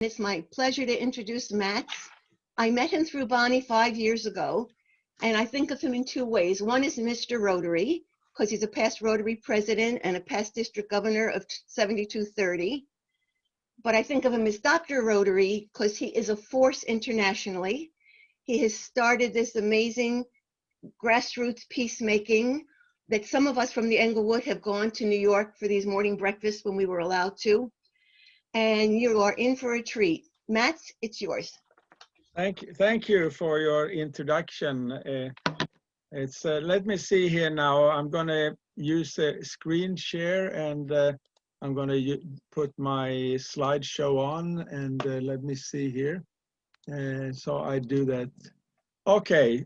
It's my pleasure to introduce Matt. I met him through Bonnie 5 years ago, and I think of him in two ways. One is Mr. Rotary, because he's a past Rotary president and a past district governor of 7230. But I think of him as Dr. Rotary because he is a force internationally. He has started this amazing grassroots peacemaking that some of us from the Englewood have gone to New York for these morning breakfasts when we were allowed to. And you are in for a treat. Matt, it's yours. Thank you for your introduction. Let me see here now. I'm going to use a screen share, and I'm going to put my slideshow on, and let me see here. So I do that. Okay.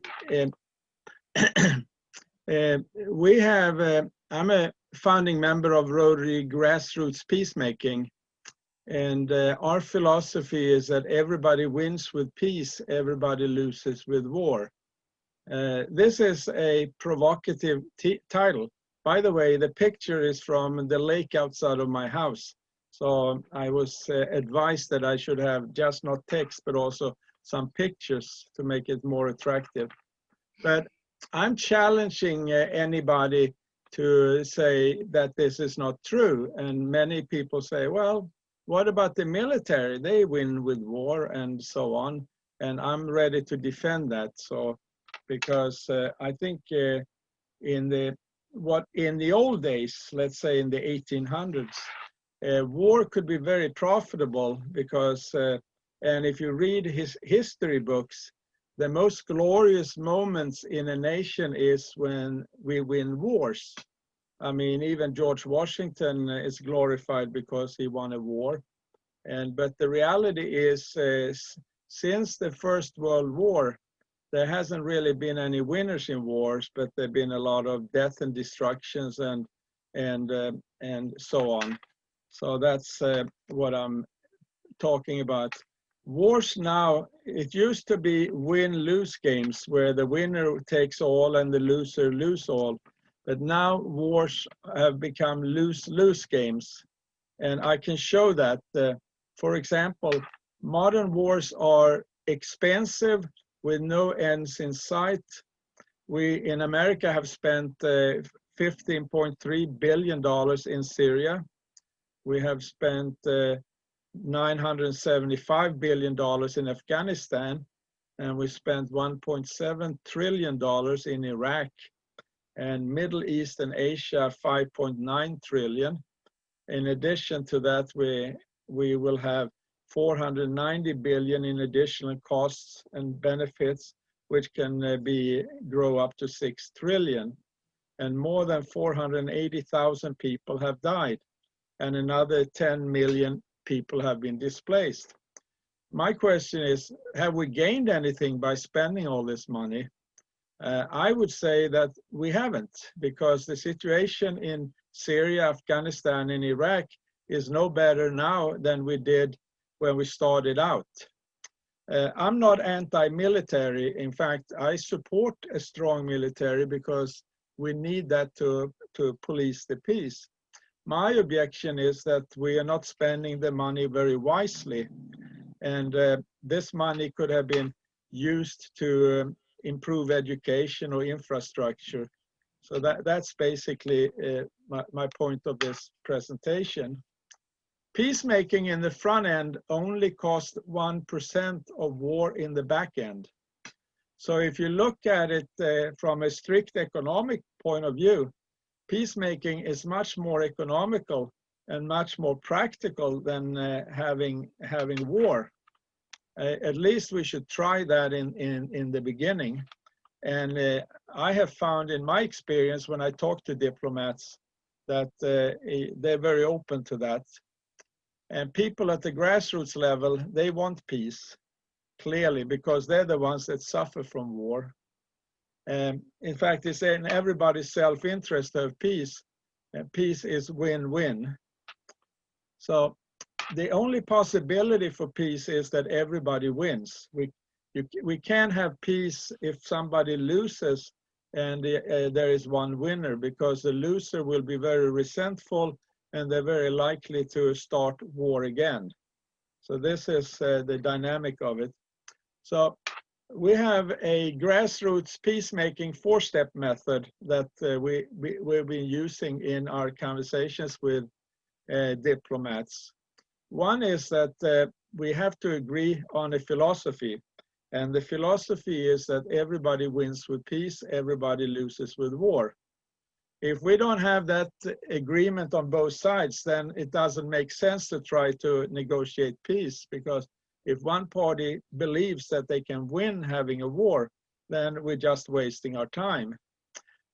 I'm a founding member of Rotary Grassroots Peacemaking. And our philosophy is that everybody wins with peace, everybody loses with war. This is a provocative title. By the way, the picture is from the lake outside of my house. So I was advised that I should have just not text, but also some pictures to make it more attractive. But I'm challenging anybody to say that this is not true. And many people say, well, what about the military? They win with war and so on. And I'm ready to defend that. So, because I think in the old days, let's say in the 1800s, war could be very profitable because, and if you read his history books, the most glorious moments in a nation is when we win wars. I mean, even George Washington is glorified because he won a war. But the reality is, since the First World War, there hasn't really been any winners in wars, but there've been a lot of death and destructions and so on. So that's what I'm talking about. Wars now, it used to be win-lose games where the winner takes all and the loser lose all. But now wars have become lose-lose games. And I can show that, for example, modern wars are expensive with no ends in sight. We in America have spent $15.3 billion in Syria. We have spent $975 billion in Afghanistan, and we spent $1.7 trillion in Iraq. And Middle East and Asia, 5.9 trillion. In addition to that, we will have 490 billion in additional costs and benefits, which can grow up to 6 trillion. And more than 480,000 people have died, and another 10 million people have been displaced. My question is, have we gained anything by spending all this money? I would say that we haven't, because the situation in Syria, Afghanistan, and Iraq is no better now than we did when we started out. I'm not anti-military. In fact, I support a strong military because we need that to police the peace. My objection is that we are not spending the money very wisely. And this money could have been used to improve education or infrastructure. So that's basically my point of this presentation. Peacemaking in the front end only costs 1% of war in the back end. So if you look at it from a strict economic point of view, peacemaking is much more economical and much more practical than having war. At least we should try that in the beginning. And I have found in my experience when I talk to diplomats that they're very open to that. And people at the grassroots level, they want peace, clearly, because they're the ones that suffer from war. In fact, it's in everybody's self-interest to have peace, and peace is win-win. So the only possibility for peace is that everybody wins. We can't have peace if somebody loses and there is one winner, because the loser will be very resentful and they're very likely to start war again. So this is the dynamic of it. So we have a grassroots peacemaking 4-step method that we've been using in our conversations with diplomats. One is that we have to agree on a philosophy. And the philosophy is that everybody wins with peace, everybody loses with war. If we don't have that agreement on both sides, then it doesn't make sense to try to negotiate peace, because if one party believes that they can win having a war, then we're just wasting our time.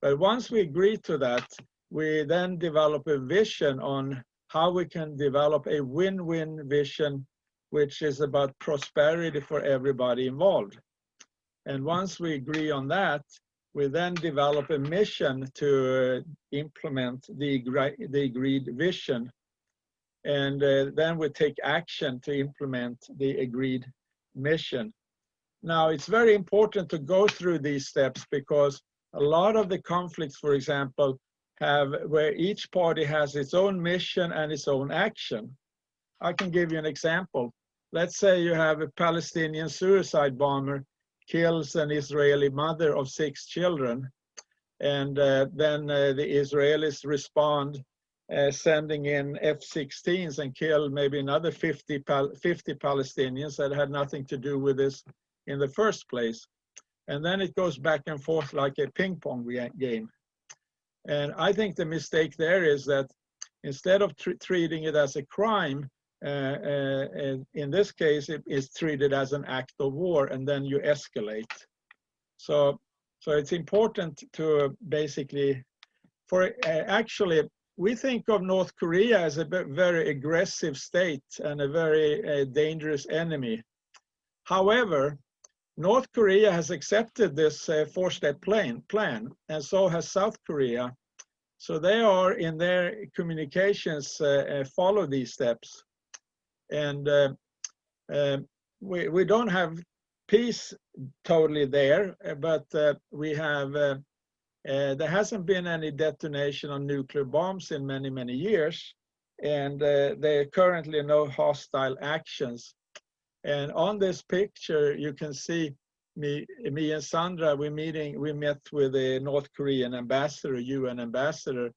But once we agree to that, we then develop a vision on how we can develop a win-win vision, which is about prosperity for everybody involved. And once we agree on that, we then develop a mission to implement the agreed vision. And then we take action to implement the agreed mission. Now, it's very important to go through these steps, because a lot of the conflicts, for example, have where each party has its own mission and its own action. I can give you an example. Let's say you have a Palestinian suicide bomber kills an Israeli mother of 6 children. And then the Israelis respond, sending in F-16s and kill maybe another 50 Palestinians that had nothing to do with this in the first place. And then it goes back and forth like a ping pong game. And I think the mistake there is that instead of treating it as a crime, in this case, it is treated as an act of war, and then you escalate. So it's important to basically, actually, we think of North Korea as a very aggressive state and a very dangerous enemy. However, North Korea has accepted this 4-step plan, and so has South Korea. So they are, in their communications, follow these steps. And we don't have peace totally there, but we have, there hasn't been any detonation of nuclear bombs in many, many years. And there are currently no hostile actions. And on this picture, you can see me and Sandra, we met with a North Korean ambassador, UN ambassador,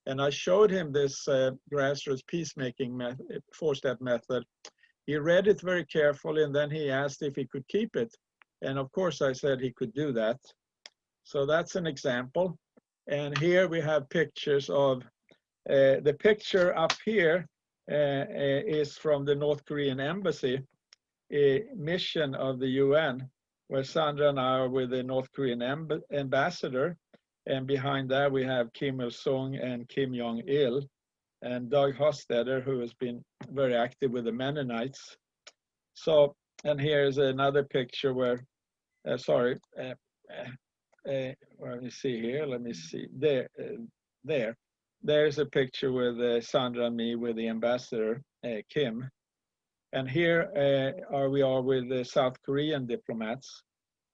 and I showed him this grassroots peacemaking 4-step method. He read it very carefully, and then he asked if he could keep it. And of course, I said he could do that. So that's an example. And here we have pictures of, the picture up here is from the North Korean embassy, a mission of the UN, where Sandra and I are with the North Korean ambassador. And behind that, we have Kim Il-sung and Kim Jong-il, and Doug Hofstadter, who has been very active with the Mennonites. So, and here's another picture where, let me see here, let me see, there's a picture with Sandra and me with the ambassador, Kim. And here we are with the South Korean diplomats,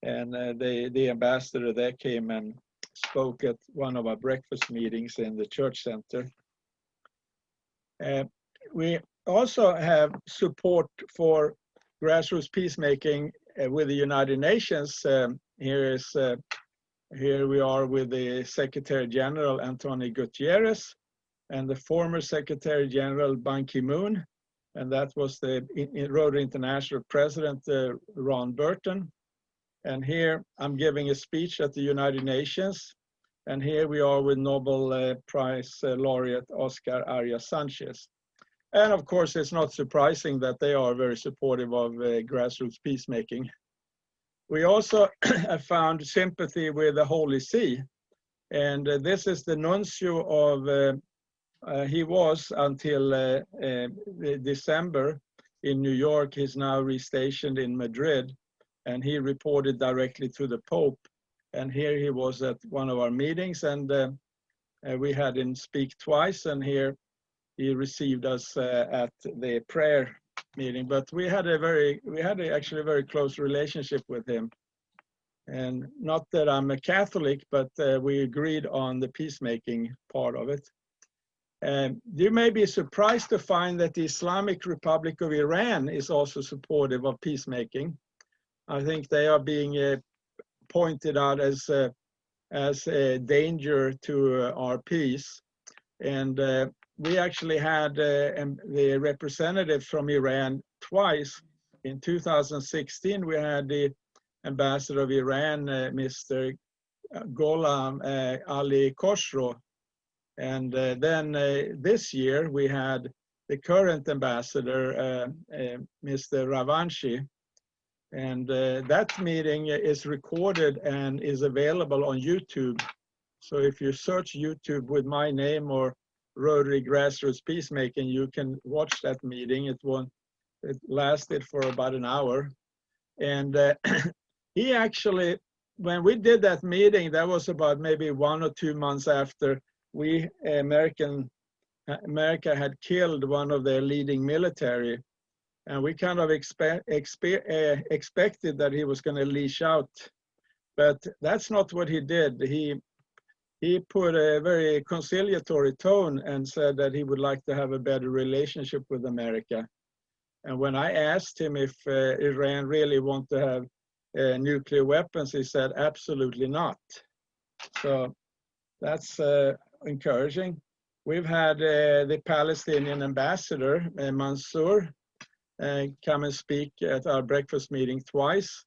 and the ambassador there came and spoke at one of our breakfast meetings in the church center. We also have support for grassroots peacemaking with the United Nations. Here we are with the Secretary General Antonio Gutierrez and the former Secretary General Ban Ki-moon, and that was the Rotary International President Ron Burton. And here I'm giving a speech at the United Nations. And here we are with Nobel Prize laureate Oscar Arias Sanchez. And of course, it's not surprising that they are very supportive of grassroots peacemaking. We also have found sympathy with the Holy See. And this is the nuncio of, he was until December in New York. He's now restationed in Madrid. And he reported directly to the Pope. And here he was at one of our meetings, and we had him speak twice. And here he received us at the prayer meeting. But we had actually a very close relationship with him. And not that I'm a Catholic, but we agreed on the peacemaking part of it. You may be surprised to find that the Islamic Republic of Iran is also supportive of peacemaking. I think they are being pointed out as a danger to our peace. And we actually had the representative from Iran twice. In 2016, we had the ambassador of Iran, Mr. Gholam Ali Khosrow. And then this year, we had the current ambassador, Mr. Ravanchi. And that meeting is recorded and is available on YouTube. So if you search YouTube with my name or Rotary Grassroots Peacemaking, you can watch that meeting. It lasted for about an hour. And he actually, when we did that meeting, that was about maybe 1 or 2 months after America had killed one of their leading military. And we kind of expected that he was going to leash out. But that's not what he did. He put a very conciliatory tone and said that he would like to have a better relationship with America. And when I asked him if Iran really want to have nuclear weapons, he said, absolutely not. So that's encouraging. We've had the Palestinian ambassador, Mansour, come and speak at our breakfast meeting twice.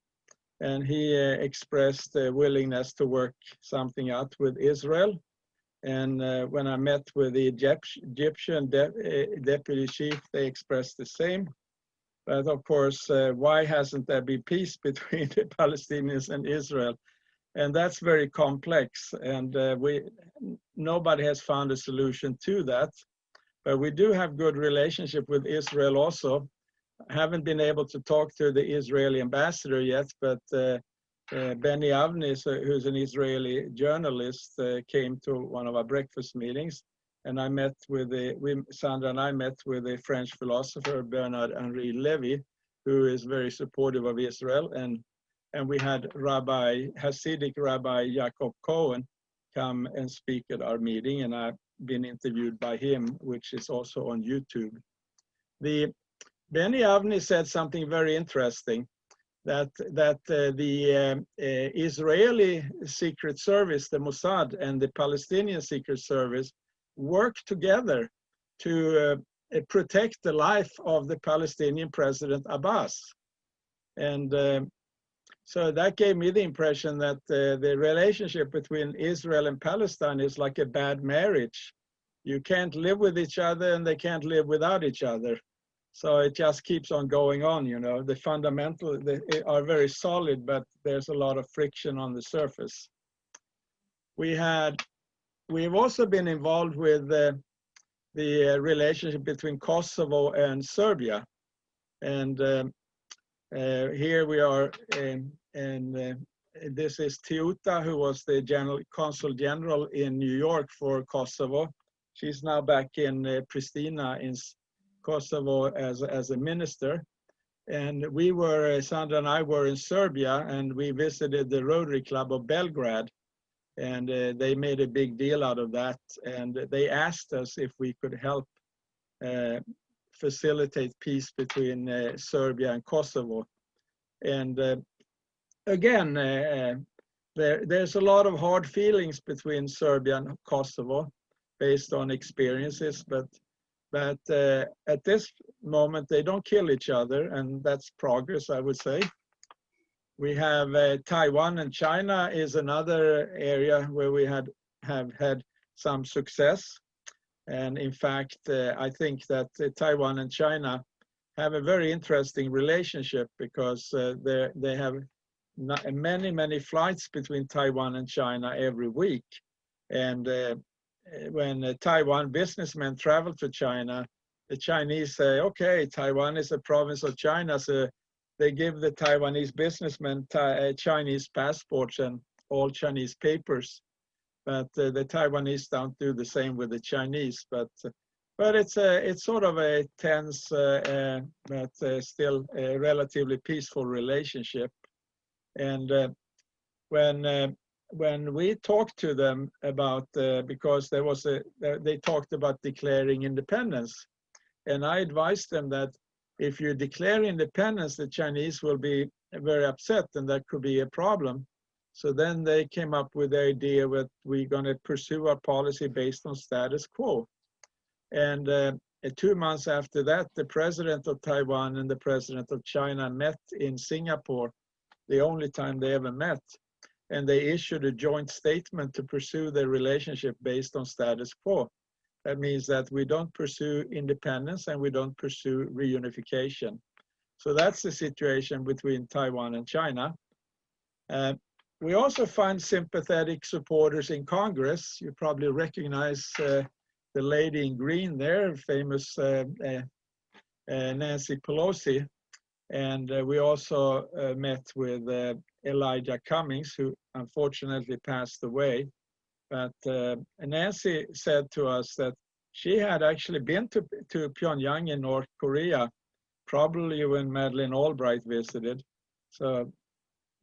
And he expressed a willingness to work something out with Israel. And when I met with the Egyptian deputy chief, they expressed the same. But of course, why hasn't there been peace between the Palestinians and Israel? And that's very complex. And nobody has found a solution to that. But we do have good relationship with Israel also. I haven't been able to talk to the Israeli ambassador yet, but Benny Avni, who's an Israeli journalist, came to one of our breakfast meetings, and I met with Sandra and I met with a French philosopher, Bernard-Henri Lévy, who is very supportive of Israel, and we had Hasidic Rabbi Jacob Cohen come and speak at our meeting, and I've been interviewed by him, which is also on YouTube. Benny Avni said something very interesting, that the Israeli Secret Service, the Mossad, and the Palestinian Secret Service work together to protect the life of the Palestinian President Abbas. And so that gave me the impression that the relationship between Israel and Palestine is like a bad marriage. You can't live with each other and they can't live without each other. So it just keeps on going on, you know. The fundamentals are very solid, but there's a lot of friction on the surface. We've also been involved with the relationship between Kosovo and Serbia. And here we are, and this is Tiuta, who was the Consul General in New York for Kosovo. She's now back in Pristina in Kosovo as a minister. And we were, Sandra and I were in Serbia, and we visited the Rotary Club of Belgrade, and they made a big deal out of that. And they asked us if we could help facilitate peace between Serbia and Kosovo. And again, there's a lot of hard feelings between Serbia and Kosovo based on experiences, but at this moment, they don't kill each other, and that's progress, I would say. We have Taiwan and China is another area where we have had some success. And in fact, I think that Taiwan and China have a very interesting relationship because they have many flights between Taiwan and China every week. And when Taiwan businessmen travel to China, the Chinese say, okay, Taiwan is a province of China, so they give the Taiwanese businessmen Chinese passports and all Chinese papers. But the Taiwanese don't do the same with the Chinese. But it's sort of a tense, but still a relatively peaceful relationship. And when when we talked to them about, because they talked about declaring independence, and I advised them that if you declare independence, the Chinese will be very upset, and that could be a problem. So then they came up with the idea that we're going to pursue our policy based on status quo. And 2 months after that, the president of Taiwan and the president of China met in Singapore, the only time they ever met. And they issued a joint statement to pursue their relationship based on status quo. That means that we don't pursue independence and we don't pursue reunification. So that's the situation between Taiwan and China. We also find sympathetic supporters in Congress. You probably recognize the lady in green there, famous Nancy Pelosi. And we also met with Elijah Cummings, who unfortunately passed away. But Nancy said to us that she had actually been to Pyongyang in North Korea, probably when Madeleine Albright visited. So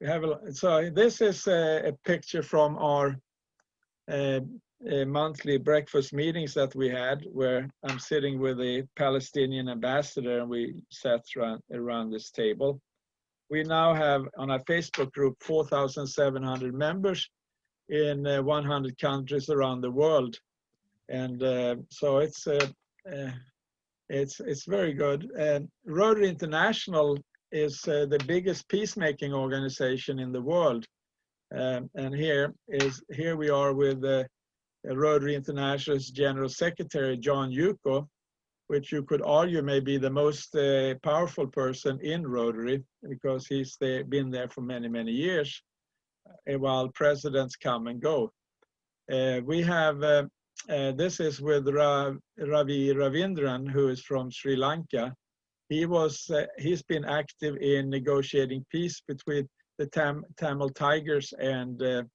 this is a picture from our monthly breakfast meetings that we had, where I'm sitting with the Palestinian ambassador, and we sat around this table. We now have on our Facebook group 4,700 members in 100 countries around the world, and so it's very good. And Rotary International is the biggest peacemaking organization in the world, and here we are with Rotary International's General Secretary John Yuko, which you could argue may be the most powerful person in Rotary, because he's been there for many, many years, while presidents come and go. We have, this is with Ravi Ravindran, who is from Sri Lanka. He's been active in negotiating peace between the Tamil Tigers and the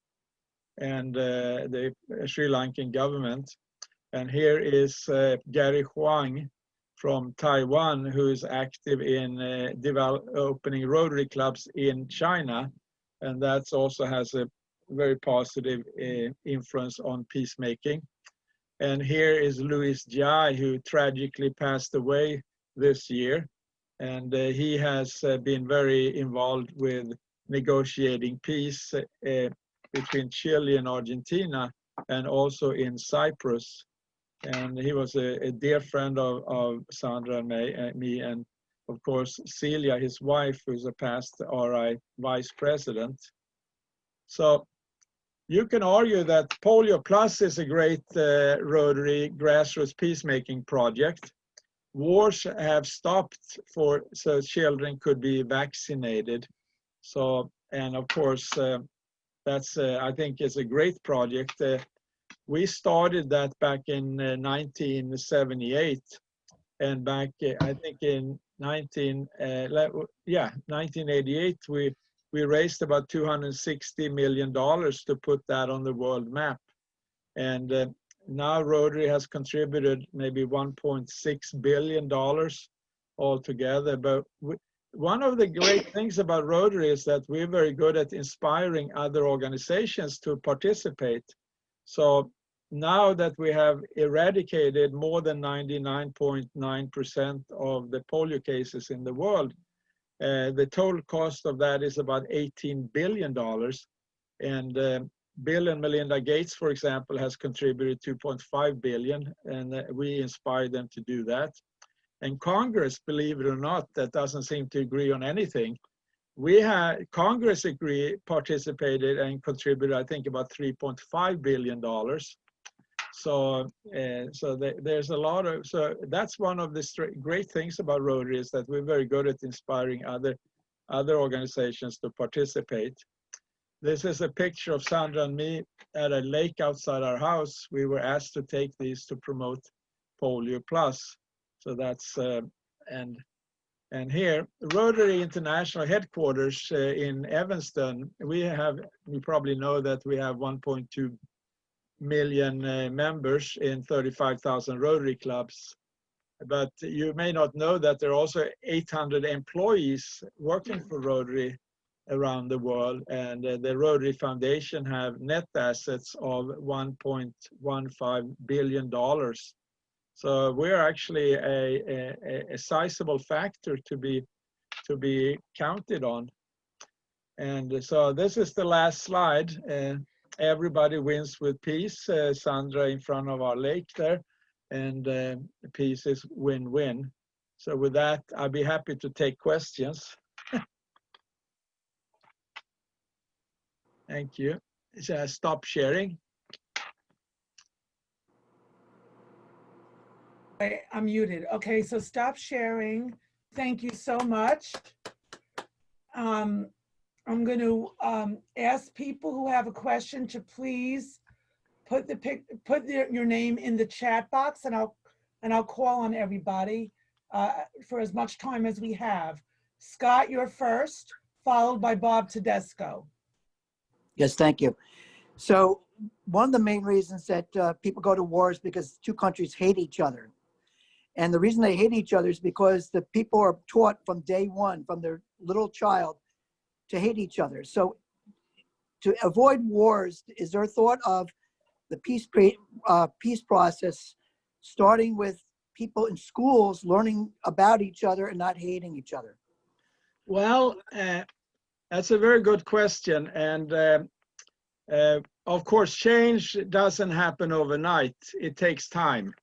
Sri Lankan government. And here is Gary Huang from Taiwan, who is active in opening Rotary clubs in China. And that also has a very positive influence on peacemaking. And here is Louis Jai, who tragically passed away this year. And he has been very involved with negotiating peace between Chile and Argentina, and also in Cyprus. And he was a dear friend of Sandra and me, and of course Celia, his wife, who's a past RI vice president. So you can argue that Polio Plus is a great Rotary Grassroots Peacemaking project. Wars have stopped so children could be vaccinated. So, and of course, that's I think is a great project. We started that back in 1978, and back I think in 1988 we raised about $260 million to put that on the world map, and now Rotary has contributed maybe $1.6 billion altogether. But one of the great things about Rotary is that we're very good at inspiring other organizations to participate. So now that we have eradicated more than 99.9% of the polio cases in the world, the total cost of that is about $18 billion. And Bill and Melinda Gates, for example, has contributed $2.5 billion, and we inspired them to do that. And Congress, believe it or not, that doesn't seem to agree on anything. Congress participated and contributed, I think, about $3.5 billion. So there's a lot of, so that's one of the great things about Rotary, is that we're very good at inspiring other organizations to participate. This is a picture of Sandra and me at a lake outside our house. We were asked to take these to promote Polio Plus. So that's, and here, Rotary International headquarters in Evanston, you probably know that we have 1.2 million members in 35,000 Rotary clubs. But you may not know that there are also 800 employees working for Rotary around the world, and the Rotary Foundation have net assets of $1.15 billion. So we're actually a sizable factor to be counted on. And so this is the last slide. Everybody wins with peace. Sandra in front of our lake there, and peace is win-win. So with that, I'll be happy to take questions. Thank you. Shall I stop sharing? I'm muted. Okay, so stop sharing. Thank you so much. I'm going to ask people who have a question to please put your name in the chat box, and I'll call on everybody for as much time as we have. Scott, you're first, followed by Bob Tedesco. Yes, thank you. So one of the main reasons that people go to war is because two countries hate each other. And the reason they hate each other is because the people are taught from day one, from their little child, to hate each other. So to avoid wars, is there a thought of the peace process starting with people in schools learning about each other and not hating each other? Well, that's a very good question. And of course, change doesn't happen overnight. It takes time.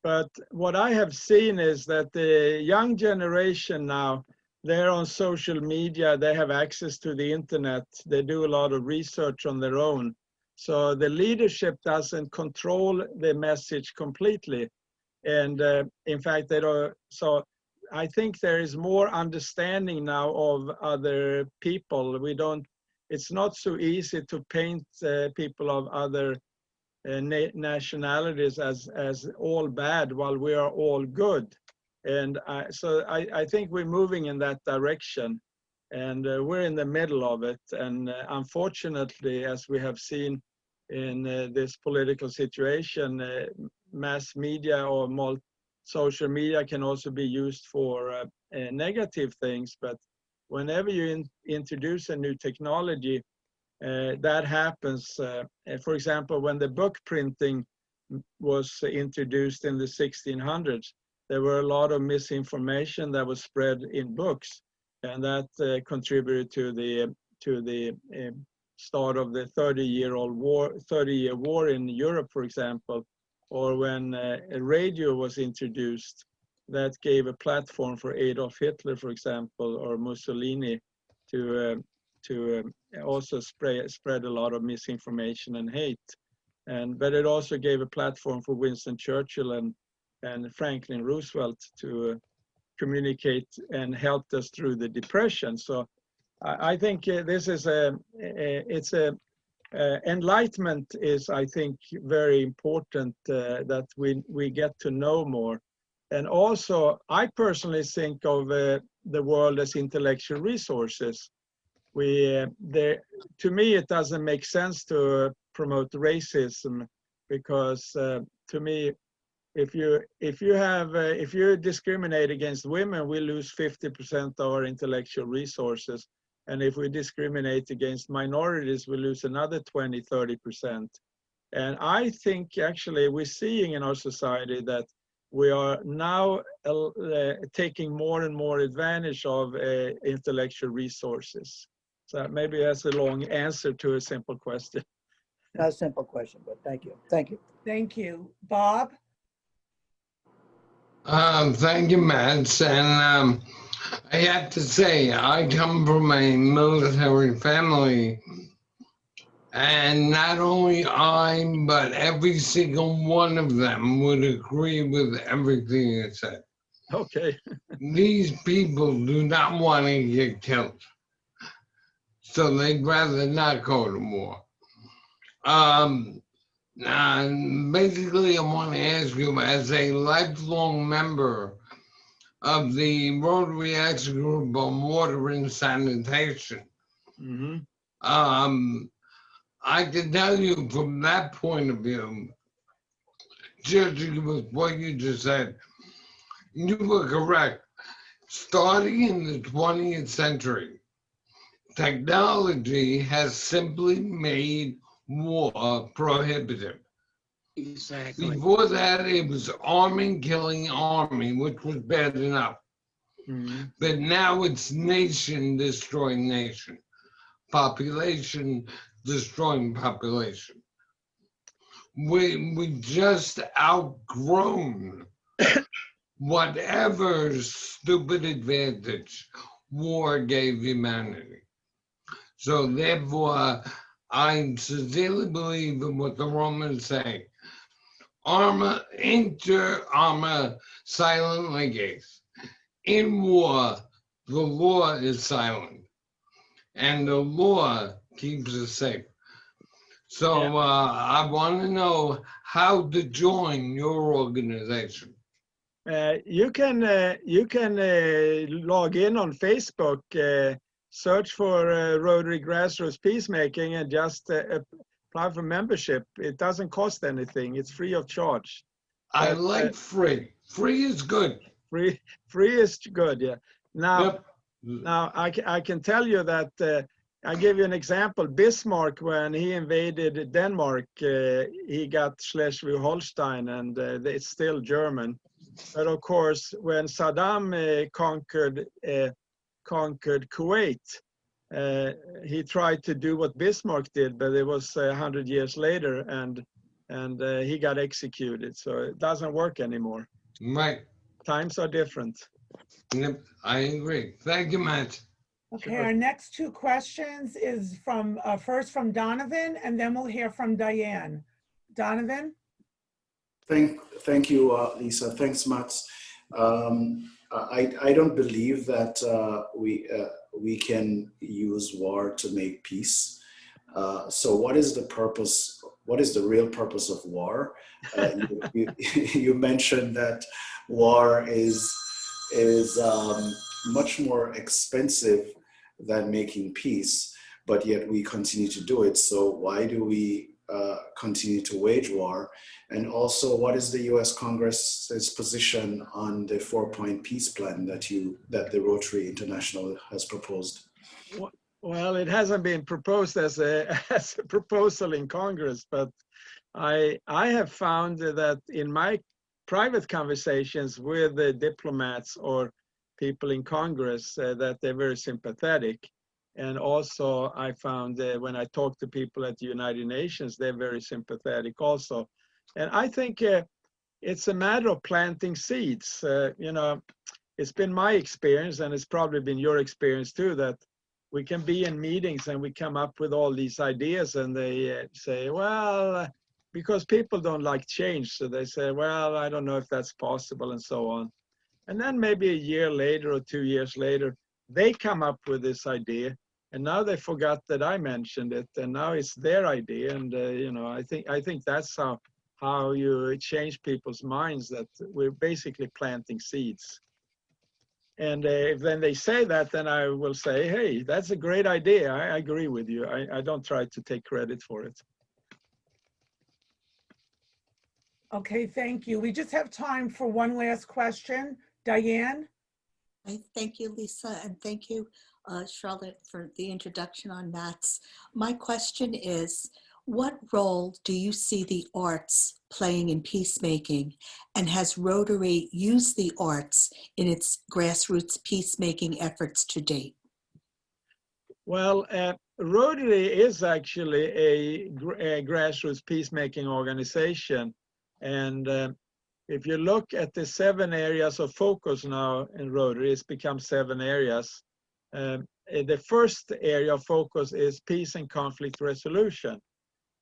But what I have seen is that the young generation now, they're on social media, they have access to the internet, they do a lot of research on their own. So the leadership doesn't control the message completely. And in fact, they don't. So I think there is more understanding now of other people. It's not so easy to paint people of other nationalities as all bad while we are all good. And so I think we're moving in that direction, and we're in the middle of it. And unfortunately, as we have seen in this political situation, mass media or social media can also be used for negative things. But whenever you introduce a new technology, that happens. For example, when the book printing was introduced in the 1600s, there were a lot of misinformation that was spread in books, and that contributed to the start of the 30-year war in Europe, for example. Or when a radio was introduced, that gave a platform for Adolf Hitler, for example, or Mussolini to also spread a lot of misinformation and hate. But it also gave a platform for Winston Churchill and Franklin Roosevelt to communicate, and helped us through the Depression. So I think this is enlightenment is, I think, very important, that we get to know more. And also, I personally think of the world as intellectual resources. To me, it doesn't make sense to promote racism, because to me, if you discriminate against women, we lose 50% of our intellectual resources. And if we discriminate against minorities, we lose another 20–30%. And I think actually we're seeing in our society that we are now taking more and more advantage of intellectual resources. So maybe that's a long answer to a simple question. Not a simple question, but thank you. Thank you. Thank you. Bob? Thank you, Matt. And I have to say, I come from a military family, and not only I, but every single one of them would agree with everything you said. Okay. These people do not want to get killed, so they'd rather not go to war. Basically, I want to ask you, as a lifelong member of the Rotary Action Group on Water and Sanitation, I can tell you from that point of view, judging with what you just said, you were correct. Starting in the 20th century, technology has simply made war prohibitive. Exactly. Before that, it was army killing army, which was bad enough. Mm. But now it's nation destroying nation, population destroying population. We just outgrown whatever stupid advantage war gave humanity. So therefore, I sincerely believe in what the Romans say. Arma inter arma silent leges. In war, the law is silent, and the law keeps us safe. So I want to know how to join your organization. You can log in on Facebook, search for Rotary Grassroots Peacemaking, and just apply for membership. It doesn't cost anything. It's free of charge. I But, like free. Free is good. Free is good. Yeah. Now, Yep. now I can tell you that I give you an example. Bismarck, when he invaded Denmark, he got Schleswig-Holstein, and it's still German. But of course, when Saddam conquered Kuwait, he tried to do what Bismarck did, but it was 100 years later, and he got executed. So it doesn't work anymore. Right. Times are different. Yep. I agree. Thank you, Matt. Okay, Sure. our next two questions is from, first from Donovan, and then we'll hear from Diane. Donovan? Thank you, Lisa. Thanks, Mats. I don't believe that we can use war to make peace. So what is the purpose? What is the real purpose of war? You mentioned that war is much more expensive than making peace, but yet we continue to do it. So why do we continue to wage war? And also, what is the U.S. Congress's position on the 4-point peace plan that the Rotary International has proposed? Well, it hasn't been proposed as a proposal in Congress, but I have found that in my private conversations with the diplomats or people in Congress that they're very sympathetic. And also I found when I talk to people at the United Nations, they're very sympathetic also. And I think it's a matter of planting seeds. You know, it's been my experience, and it's probably been your experience too, that we can be in meetings and we come up with all these ideas, and they say, well, because people don't like change. So they say, well, I don't know if that's possible, and so on. And then maybe a year later or 2 years later, they come up with this idea, and now they forgot that I mentioned it, and now it's their idea. And you know, I think that's how you change people's minds, that we're basically planting seeds. And if then they say that, then I will say, hey, that's a great idea. I agree with you. I don't try to take credit for it. Okay, thank you. We just have time for one last question. Diane? Thank you, Lisa, and thank you, Charlotte, for the introduction on Matt's. My question is, what role do you see the arts playing in peacemaking, and has Rotary used the arts in its grassroots peacemaking efforts to date? Well, Rotary is actually a grassroots peacemaking organization. And if you look at the 7 areas of focus now in Rotary, it's become 7 areas. The first area of focus is peace and conflict resolution.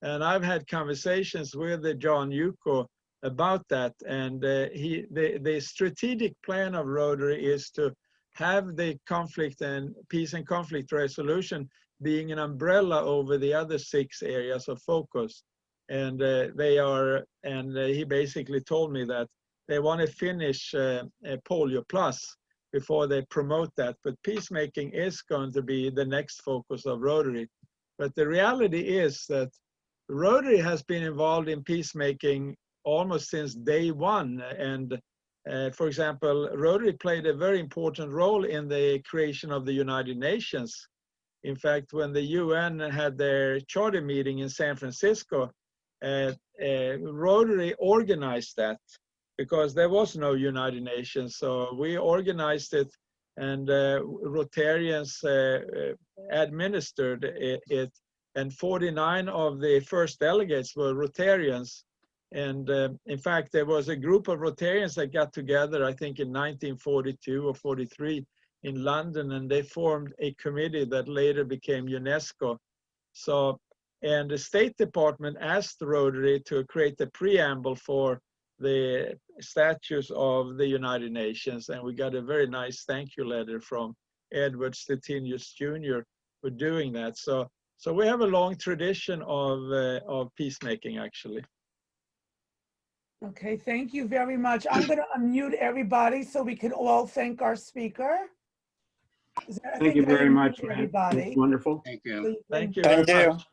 And I've had conversations with John Yuko about that. And the strategic plan of Rotary is to have the conflict and peace and conflict resolution being an umbrella over the other 6 areas of focus. And he basically told me that they want to finish Polio Plus before they promote that. But peacemaking is going to be the next focus of Rotary. But the reality is that Rotary has been involved in peacemaking almost since day one. And for example, Rotary played a very important role in the creation of the United Nations. In fact, when the UN had their charter meeting in San Francisco, Rotary organized that because there was no United Nations. So we organized it, and Rotarians administered it. And 49 of the first delegates were Rotarians. And in fact, there was a group of Rotarians that got together, I think in 1942 or 43 in London, and they formed a committee that later became UNESCO. So, and the State Department asked Rotary to create a preamble for the statutes of the United Nations. And we got a very nice thank you letter from Edward Stettinius Jr. for doing that. So we have a long tradition of peacemaking, actually. Okay, thank you very much. I'm going to unmute everybody so we can all thank our speaker. Thank you very much, Matt. Everybody. It's wonderful. Thank you. So you Thank can- you very Thank you. much.